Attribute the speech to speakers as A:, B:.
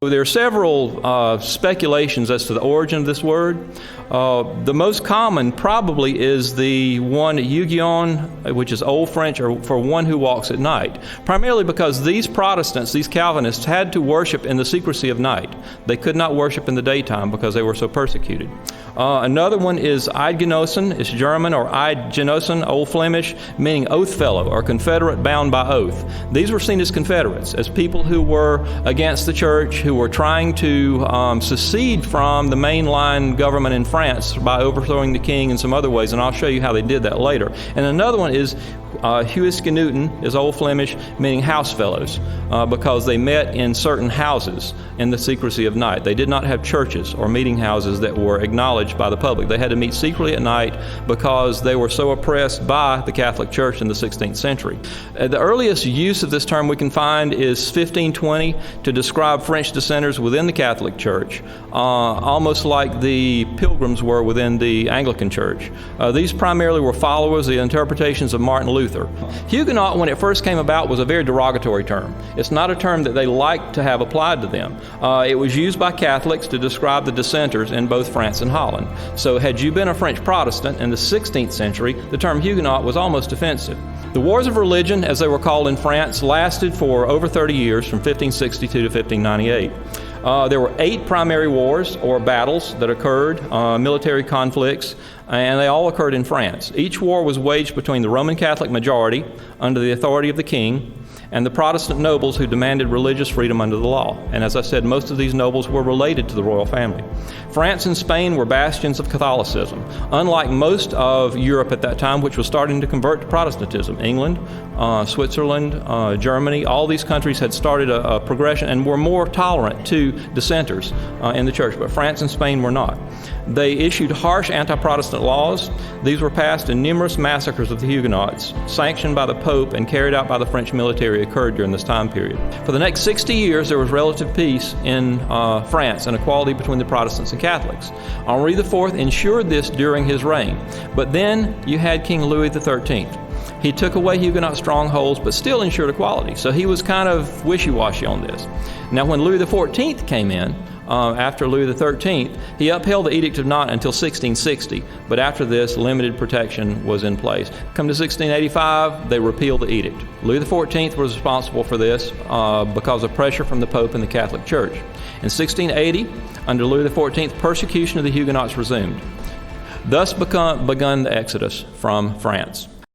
A: There are several speculations as to the origin of this word. The most common probably is the one Huguenot, which is Old French for one who walks at night, primarily because these Protestants, these Calvinists, had to worship in the secrecy of night. They could not worship in the daytime because they were so persecuted. Another one is Eidgenossen, it's German, or Eidgenossen, Old Flemish, meaning oath fellow or confederate bound by oath. These were seen as Confederates, as people who were against the church, who were trying to secede from the mainline government in France by overthrowing the king and some other ways, and I'll show you how they did that later. And another one is Huguenots, is Old Flemish, meaning house fellows, because they met in certain houses in the secrecy of night. They did not have churches or meeting houses that were acknowledged by the public. They had to meet secretly at night because they were so oppressed by the Catholic Church in the 16th century. The earliest use of this term we can find is 1520 to describe French dissenters within the Catholic Church, almost like the Pilgrims were within the Anglican Church. These primarily were followers of the interpretations of Martin Luther. Huguenot, when it first came about, was a very derogatory term. It's not a term that they liked to have applied to them. It was used by Catholics to describe the dissenters in both France and Holland. So had you been a French Protestant in the 16th century, the term Huguenot was almost offensive. The Wars of Religion, as they were called in France, lasted for over 30 years, from 1562 to 1598. There were 8 primary wars or battles that occurred, military conflicts, and they all occurred in France. Each war was waged between the Roman Catholic majority, under the authority of the king, and the Protestant nobles who demanded religious freedom under the law. And as I said, most of these nobles were related to the royal family. France and Spain were bastions of Catholicism, unlike most of Europe at that time, which was starting to convert to Protestantism. England, Switzerland, Germany, all these countries had started a progression and were more tolerant to dissenters in the church, but France and Spain were not. They issued harsh anti-Protestant laws. These were passed, and numerous massacres of the Huguenots, sanctioned by the Pope and carried out by the French military, occurred during this time period. For the next 60 years, there was relative peace in France and equality between the Protestants and Catholics. Henri IV ensured this during his reign, but then you had King Louis XIII. He took away Huguenot strongholds, but still ensured equality. So he was kind of wishy-washy on this. Now, when Louis XIV came in, after Louis XIII, he upheld the Edict of Nantes until 1660, but after this, limited protection was in place. Come to 1685, they repealed the edict. Louis XIV was responsible for this because of pressure from the Pope and the Catholic Church. In 1680, under Louis XIV, persecution of the Huguenots resumed. Thus begun the exodus from France.